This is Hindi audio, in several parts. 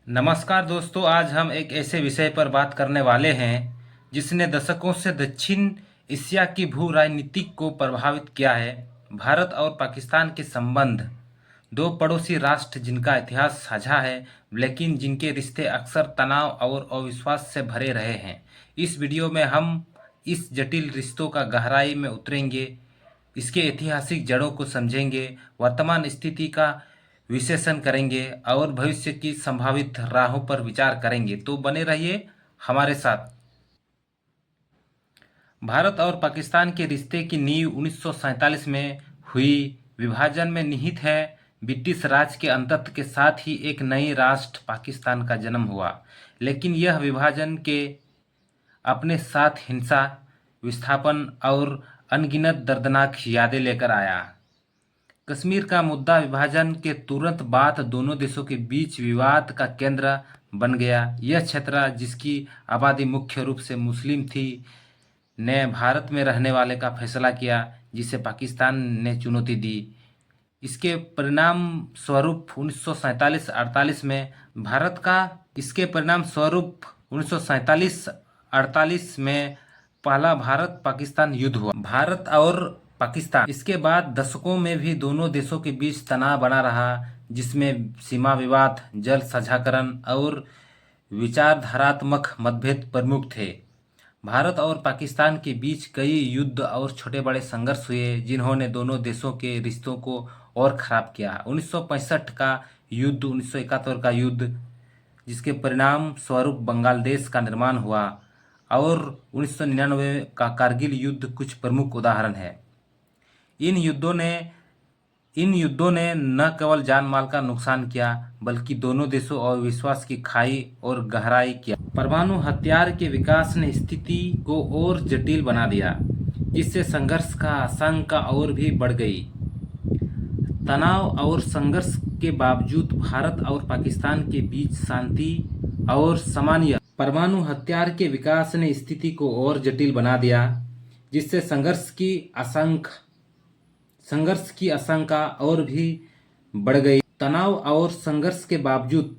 नमस्कार दोस्तों, आज हम एक ऐसे विषय पर बात करने वाले हैं जिसने दशकों से दक्षिण एशिया की भू राजनीतिक को प्रभावित किया है। भारत और पाकिस्तान के संबंध, दो पड़ोसी राष्ट्र जिनका इतिहास साझा है, लेकिन जिनके रिश्ते अक्सर तनाव और अविश्वास से भरे रहे हैं। इस वीडियो में हम इस जटिल रिश्तों का गहराई में उतरेंगे, इसके ऐतिहासिक जड़ों को समझेंगे, वर्तमान स्थिति का विश्लेषण करेंगे और भविष्य की संभावित राहों पर विचार करेंगे। तो बने रहिए हमारे साथ। भारत और पाकिस्तान के रिश्ते की नींव 1947 में हुई विभाजन में निहित है। ब्रिटिश राज के अंत के साथ ही एक नई राष्ट्र पाकिस्तान का जन्म हुआ, लेकिन यह विभाजन के अपने साथ हिंसा, विस्थापन और अनगिनत दर्दनाक यादें लेकर आया। कश्मीर का मुद्दा विभाजन के तुरंत बाद दोनों देशों के बीच विवाद का केंद्र बन गया। यह क्षेत्र, जिसकी आबादी मुख्य रूप से मुस्लिम थी, ने भारत में रहने वाले का फैसला किया, जिसे पाकिस्तान ने चुनौती दी। इसके परिणाम स्वरूप 1947-48 में भारत का इसके परिणाम स्वरूप 1947-48 में पहला भारत पाकिस्तान युद्ध हुआ। भारत और पाकिस्तान इसके बाद दशकों में भी दोनों देशों के बीच तनाव बना रहा, जिसमें सीमा विवाद, जल साझाकरण और विचारधारात्मक मतभेद प्रमुख थे। भारत और पाकिस्तान के बीच कई युद्ध और छोटे बड़े संघर्ष हुए, जिन्होंने दोनों देशों के रिश्तों को और खराब किया। 1965 का युद्ध, 1971 का युद्ध, जिसके परिणाम स्वरूप बांग्लादेश का निर्माण हुआ, और 1999 का कारगिल युद्ध कुछ प्रमुख उदाहरण हैं। इन युद्धों ने न केवल जान माल का नुकसान किया, बल्कि दोनों देशों और विश्वास की खाई और गहराई किया। परमाणु हथियार के विकास ने स्थिति को और जटिल बना दिया, जिससे संघर्ष का आशंका और भी बढ़ गई। तनाव और संघर्ष के बावजूद भारत और पाकिस्तान के बीच शांति और सामान्य परमाणु हथियार के विकास ने स्थिति को और जटिल बना दिया, जिससे संघर्ष की आशंका और भी बढ़ गई। तनाव और संघर्ष के बावजूद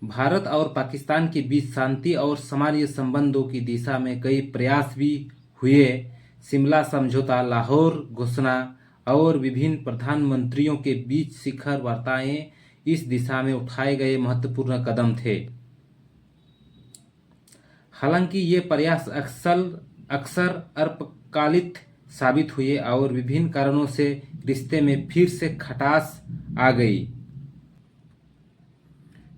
भारत और पाकिस्तान के बीच शांति और सामान्य संबंधों की दिशा में कई प्रयास भी हुए। शिमला समझौता, लाहौर घोषणा और विभिन्न प्रधानमंत्रियों के बीच शिखर वार्ताएं इस दिशा में उठाए गए महत्वपूर्ण कदम थे। हालांकि ये प्रयास अक्सर अल्पकालिक साबित हुए और विभिन्न कारणों से रिश्ते में फिर से खटास आ गई।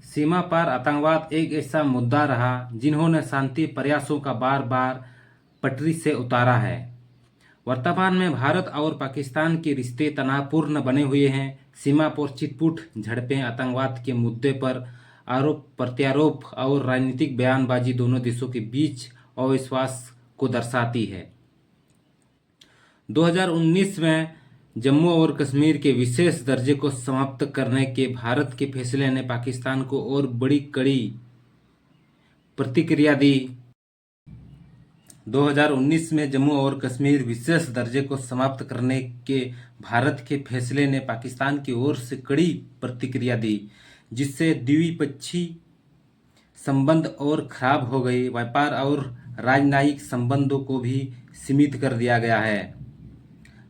सीमा पार आतंकवाद एक ऐसा मुद्दा रहा जिन्होंने शांति प्रयासों का बार बार पटरी से उतारा है। वर्तमान में भारत और पाकिस्तान के रिश्ते तनावपूर्ण बने हुए हैं। सीमा पर छिटपुट झड़पें, आतंकवाद के मुद्दे पर आरोप प्रत्यारोप और राजनीतिक बयानबाजी दोनों देशों के बीच अविश्वास को दर्शाती है। 2019 में जम्मू और कश्मीर के विशेष दर्जे को समाप्त करने के भारत के फैसले ने पाकिस्तान को और बड़ी कड़ी प्रतिक्रिया दी। 2019 में जम्मू और कश्मीर विशेष दर्जे को समाप्त करने के भारत के फैसले ने पाकिस्तान की ओर से कड़ी प्रतिक्रिया दी, जिससे द्विपक्षीय संबंध और खराब हो गए। व्यापार और राजनयिक संबंधों को भी सीमित कर दिया गया है।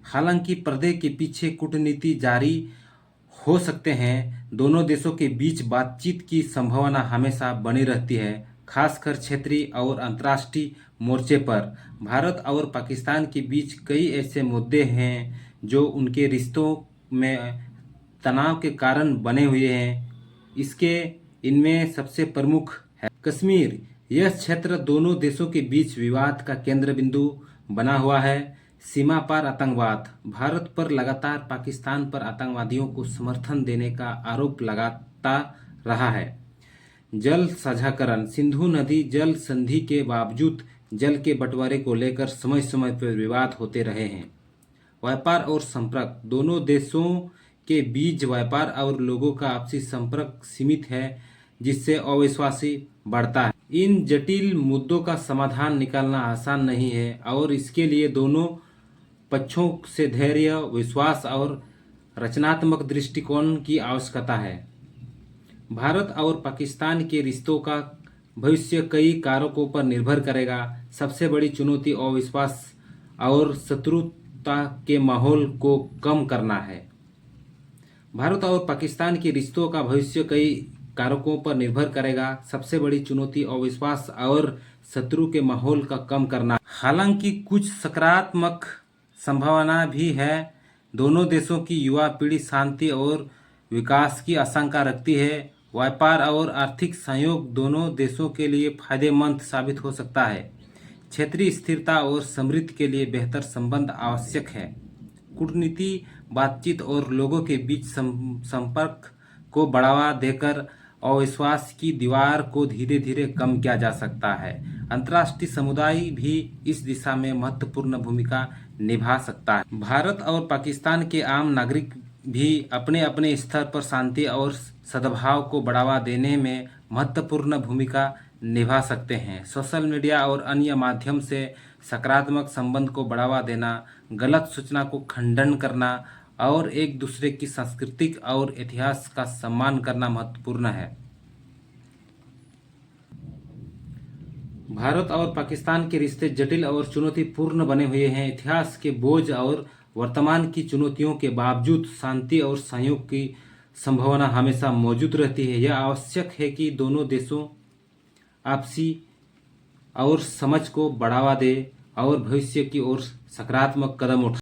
हालांकि पर्दे के पीछे कूटनीति जारी हो सकते हैं, दोनों देशों के बीच बातचीत की संभावना हमेशा बनी रहती है, खासकर क्षेत्रीय और अंतर्राष्ट्रीय मोर्चे पर। भारत और पाकिस्तान के बीच कई ऐसे मुद्दे हैं जो उनके रिश्तों में तनाव के कारण बने हुए हैं। इनमें सबसे प्रमुख है कश्मीर। यह क्षेत्र दोनों देशों के बीच विवाद का केंद्र बिंदु बना हुआ है। सीमा पार आतंकवाद, भारत पर लगातार पाकिस्तान पर आतंकवादियों को समर्थन देने का आरोप लगाता रहा है। जल साझाकरण, सिंधु नदी जल संधि के बावजूद जल के बंटवारे को लेकर समय समय पर विवाद होते रहे हैं। व्यापार और संपर्क, दोनों देशों के बीच व्यापार और लोगों का आपसी संपर्क सीमित है, जिससे अविश्वासी बढ़ता है। इन जटिल मुद्दों का समाधान निकालना आसान नहीं है और इसके लिए दोनों पक्षों से धैर्य, विश्वास और रचनात्मक दृष्टिकोण की आवश्यकता है। भारत और पाकिस्तान के रिश्तों का भविष्य कई कारकों पर निर्भर करेगा। सबसे बड़ी चुनौती अविश्वास और शत्रुता के माहौल को कम करना है। भारत और पाकिस्तान के रिश्तों का भविष्य कई कारकों पर निर्भर करेगा। सबसे बड़ी चुनौती अविश्वास और शत्रु के माहौल का कम करना। हालांकि कुछ सकारात्मक संभावना भी है। दोनों देशों की युवा पीढ़ी शांति और विकास की आशंका रखती है। व्यापार और आर्थिक सहयोग दोनों देशों के लिए फायदेमंद साबित हो सकता है। क्षेत्रीय स्थिरता और समृद्धि के लिए बेहतर संबंध आवश्यक है। कूटनीति, बातचीत और लोगों के बीच संपर्क को बढ़ावा देकर अविश्वास की दीवार को धीरे धीरे कम किया जा सकता है। अंतर्राष्ट्रीय समुदाय भी इस दिशा में महत्वपूर्ण भूमिका निभा सकता है। भारत और पाकिस्तान के आम नागरिक भी अपने अपने स्तर पर शांति और सद्भाव को बढ़ावा देने में महत्वपूर्ण भूमिका निभा सकते हैं। सोशल मीडिया और अन्य माध्यम से सकारात्मक संबंध को बढ़ावा देना, गलत सूचना को खंडन करना और एक दूसरे की सांस्कृतिक और इतिहास का सम्मान करना महत्वपूर्ण है। भारत और पाकिस्तान के रिश्ते जटिल और चुनौतीपूर्ण बने हुए हैं। इतिहास के बोझ और वर्तमान की चुनौतियों के बावजूद शांति और सहयोग की संभावना हमेशा मौजूद रहती है। यह आवश्यक है कि दोनों देशों आपसी और समझ को बढ़ावा दे और भविष्य की ओर सकारात्मक कदम उठाए।